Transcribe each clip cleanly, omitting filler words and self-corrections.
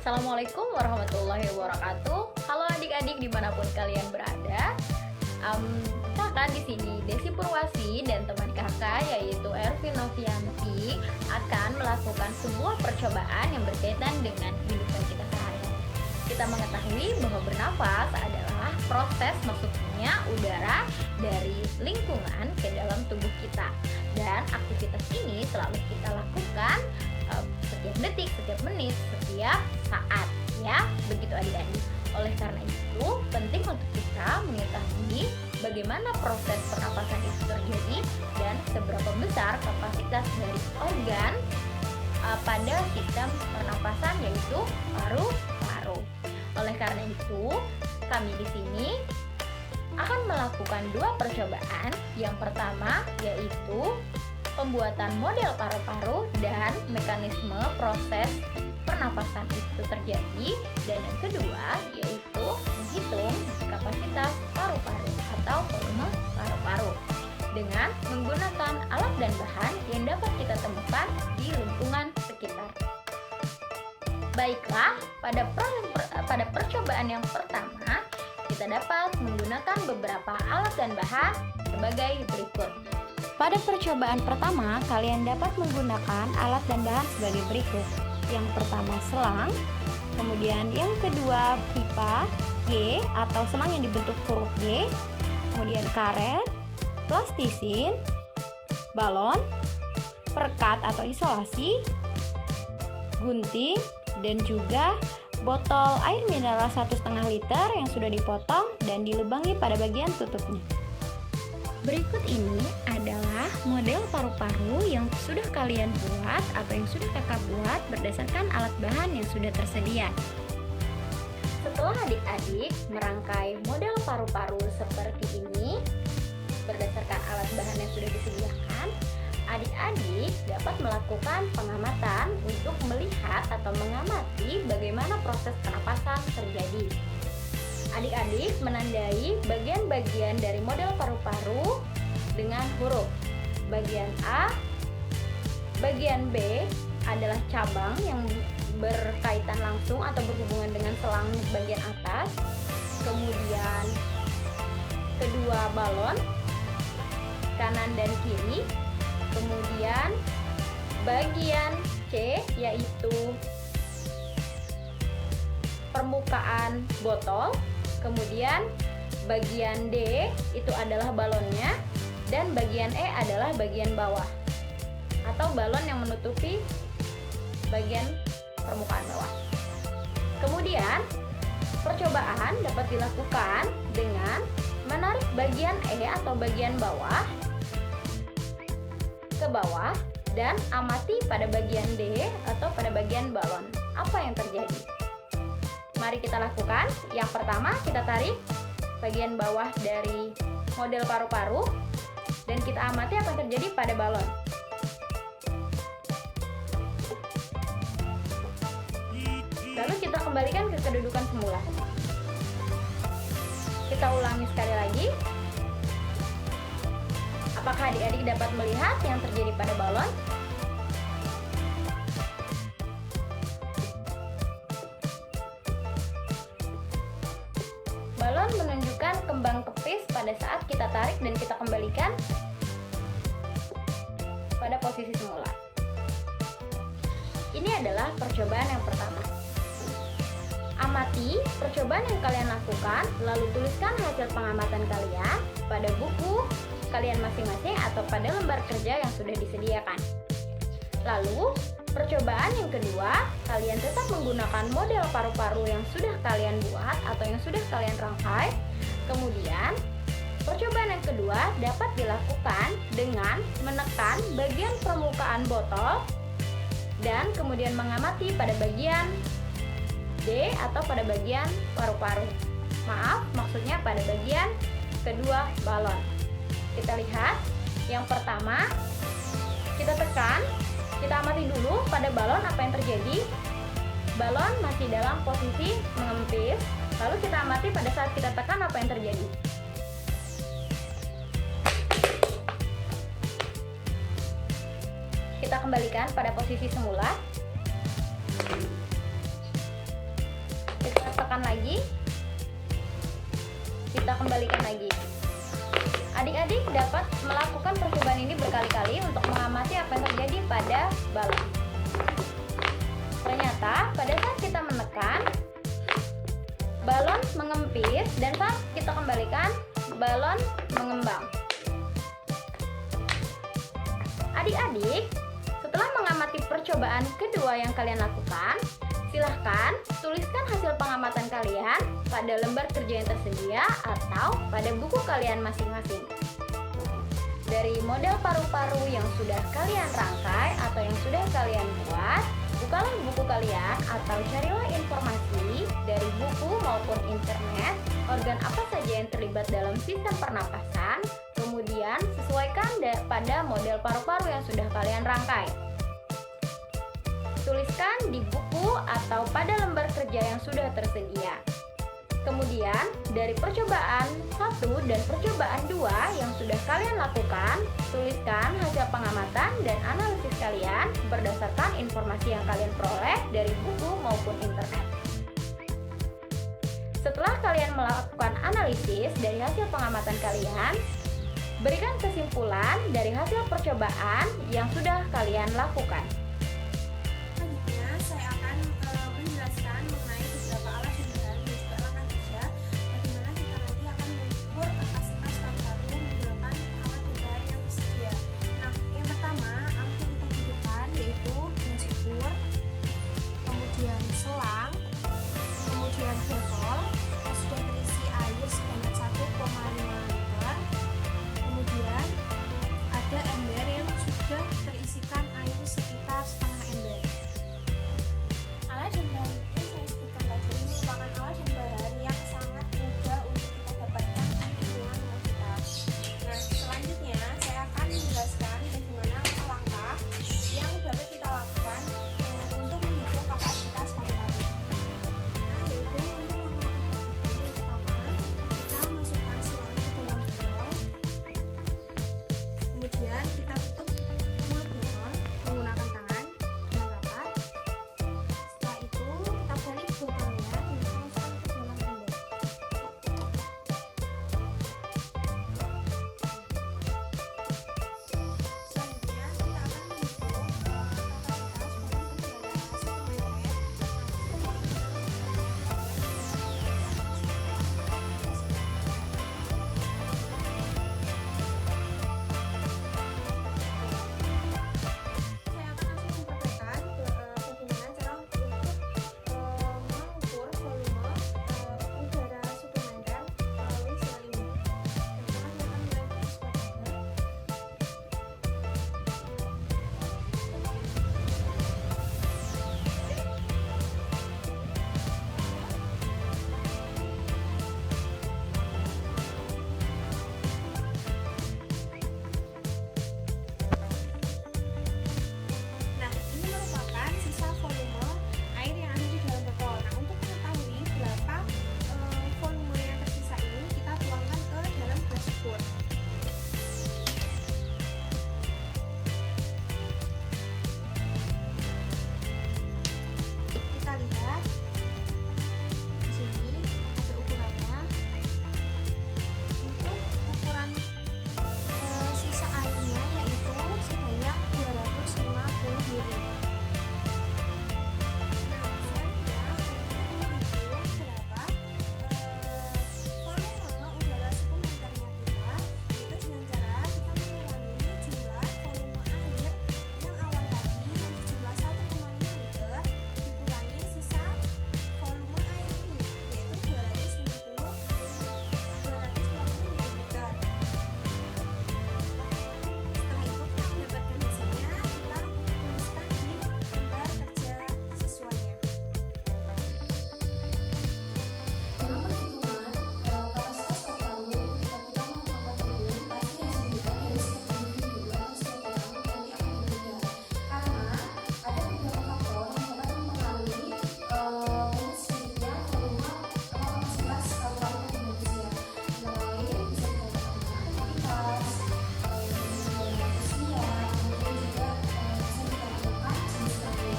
Assalamualaikum warahmatullahi wabarakatuh. Halo adik-adik dimanapun kalian berada. Kakak di sini Desi Purwasi dan teman kakak yaitu Ervin Novianti akan melakukan sebuah percobaan yang berkaitan dengan kehidupan kita sehari-hari. Kita mengetahui bahwa bernafas adalah proses masuknya udara dari lingkungan ke dalam tubuh kita, dan aktivitas ini selalu kita lakukan setiap detik, setiap menit, setiap saat, ya, begitu adik-adik. Oleh karena itu, penting untuk kita mengetahui bagaimana proses pernapasan itu terjadi dan seberapa besar kapasitas dari organ pada sistem pernapasan, yaitu paru-paru. Oleh karena itu, kami di sini akan melakukan dua percobaan. Yang pertama yaitu pembuatan model paru-paru dan mekanisme proses pernapasan itu terjadi, dan yang kedua yaitu menghitung kapasitas paru-paru atau volume paru-paru dengan menggunakan alat dan bahan yang dapat kita temukan di lingkungan sekitar. Baiklah, pada percobaan yang pertama kita dapat menggunakan beberapa alat dan bahan sebagai berikut. Pada percobaan pertama, kalian dapat menggunakan alat dan bahan sebagai berikut. Yang pertama selang, kemudian yang kedua pipa G atau selang yang dibentuk huruf G, kemudian karet, plastisin, balon, perekat atau isolasi, gunting, dan juga botol air mineral 1,5 liter yang sudah dipotong dan dilubangi pada bagian tutupnya. Berikut ini adalah model paru-paru yang sudah kalian buat atau yang sudah kakak buat berdasarkan alat bahan yang sudah tersedia. Setelah adik-adik merangkai model paru-paru seperti ini berdasarkan alat bahan yang sudah disediakan, adik-adik dapat melakukan pengamatan untuk melihat atau mengamati bagaimana proses pernapasan terjadi. Adik-adik menandai bagian-bagian dari model paru-paru dengan huruf. Bagian A, bagian B adalah cabang yang berkaitan langsung atau berhubungan dengan selang bagian atas. Kemudian kedua balon, kanan dan kiri. Kemudian bagian C yaitu permukaan botol. Kemudian bagian D itu adalah balonnya, dan bagian E adalah bagian bawah atau balon yang menutupi bagian permukaan bawah. Kemudian percobaan dapat dilakukan dengan menarik bagian E atau bagian bawah ke bawah dan amati pada bagian D atau pada bagian balon. Apa yang terjadi? Mari kita lakukan. Yang pertama, kita tarik bagian bawah dari model paru-paru dan kita amati apa yang terjadi pada balon. Lalu kita kembalikan ke kedudukan semula. Kita ulangi sekali lagi. Apakah adik-adik dapat melihat yang terjadi pada balon? Balon menunjukkan kembang kepis pada saat kita tarik dan kita kembalikan pada posisi semula. Ini adalah percobaan yang pertama. Amati percobaan yang kalian lakukan, lalu tuliskan hasil pengamatan kalian pada buku kalian masing-masing atau pada lembar kerja yang sudah disediakan. Lalu, percobaan yang kedua, kalian tetap menggunakan model paru-paru yang sudah kalian buat atau yang sudah kalian rangkai. Kemudian, percobaan yang kedua dapat dilakukan dengan menekan bagian permukaan botol dan kemudian mengamati pada bagian D atau pada bagian paru-paru. Maaf, maksudnya pada bagian kedua balon. Kita lihat, yang pertama, kita tekan. Kita amati dulu pada balon apa yang terjadi. Balon masih dalam posisi mengempis. Lalu kita amati pada saat kita tekan apa yang terjadi. Kita kembalikan pada posisi semula. tekan lagi, kita kembalikan lagi. Adik-adik dapat melakukan percobaan ini berkali-kali untuk mengamati apa yang terjadi pada balon. Ternyata pada saat kita menekan, balon mengempis, dan saat kita kembalikan, balon mengembang. Adik-adik, setelah mengamati percobaan kedua yang kalian lakukan, silahkan tuliskan hasil pengamatan kalian pada lembar kerja yang tersedia atau pada buku kalian masing-masing. Dari model paru-paru yang sudah kalian rangkai atau yang sudah kalian buat, bukalah buku kalian atau carilah informasi dari buku maupun internet, organ apa saja yang terlibat dalam sistem pernapasan, kemudian sesuaikan pada model paru-paru yang sudah kalian rangkai. Tuliskan di buku atau pada lembar kerja yang sudah tersedia. Kemudian, dari percobaan 1 dan percobaan 2 yang sudah kalian lakukan, tuliskan hasil pengamatan dan analisis kalian berdasarkan informasi yang kalian peroleh dari buku maupun internet. Setelah kalian melakukan analisis dari hasil pengamatan kalian, berikan kesimpulan dari hasil percobaan yang sudah kalian lakukan. Selanjutnya, saya akan menjelaskan mengenai beberapa alat dan bahan dan juga langkah kerja bagaimana kita nanti akan mengukur kapasitas paru-paru menggunakan alat dan bahan yang tersedia. Nah, yang pertama alat yang kita butuhkan yaitu gelas ukur, kemudian selang, kemudian botol yang sudah terisi air sebanyak 1,5 liter, kemudian ada ember yang sudah terisikan air sekitar setengah ember. Alat dan bahan yang saya sebutkan tadi merupakan alat dan bahan yang sangat mudah untuk kita dapatkan di lingkungan rumah kita. Nah, selanjutnya saya akan menjelaskan bagaimana langkah yang dapat kita lakukan untuk menghitung kapasitas paru-paru. Nah, yaitu untuk melakukan pertama, kita masukkan selang ke dalam botol, kemudian kita tutup mulut botol menggunakan tangan dengan rapat. Setelah itu kita balik botolnya dan kita masukkan ke dalam ember. Selanjutnya kita akan menghitung kapasitas untuk berada 1 meter. Saya akan langsung mempraktekkan bagaimana cara untuk mengukur volume udara suplementer melalui selang ini. Pertama, kita akan mulai suplementer. Nah, ini merupakan sisa volume air yang ada di dalam botol. Nah, untuk mengetahui berapa volume yang tersisa ini, kita tuangkan ke dalam gelas ukur. Kita lihat di sini ada ukurannya. Untuk ukuran sisa airnya yaitu sebanyak 250 ml. Nah, selanjutnya kita menghitung berapa volume udara suplementernya kita, yaitu dengan cara kita mengurangi jumlah volume air yang awal tadi yang berjumlah 1,5 liter dikurangi sisa volume air ini yaitu 250 ml. Setelah itu kita mendapatkan hasilnya, kita tuliskan di lembar kerja sesuainya. Dalam perhitungan kapasitas paru-paru, ketika kita melakukan volume, pasti hasilnya dari setiap individu atau setiap orang nanti akan berbeda. Karena ada beberapa faktor yang dapat mempengaruhi banyak sedikitnya volume atau kapasitas paru-paru di manusia. Antara lain bisa dikatakan aktivitas, kemudian usia, kemudian juga bisa dikatakan jenis kelamin.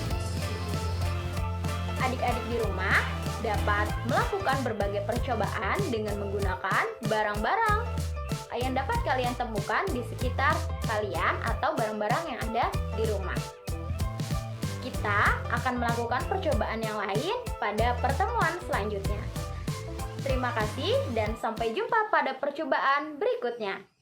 Adik-adik di rumah dapat melakukan berbagai percobaan dengan menggunakan barang-barang yang dapat kalian temukan di sekitar kalian atau barang-barang yang ada di rumah. Kita akan melakukan percobaan yang lain pada pertemuan selanjutnya. Terima kasih dan sampai jumpa pada percobaan berikutnya.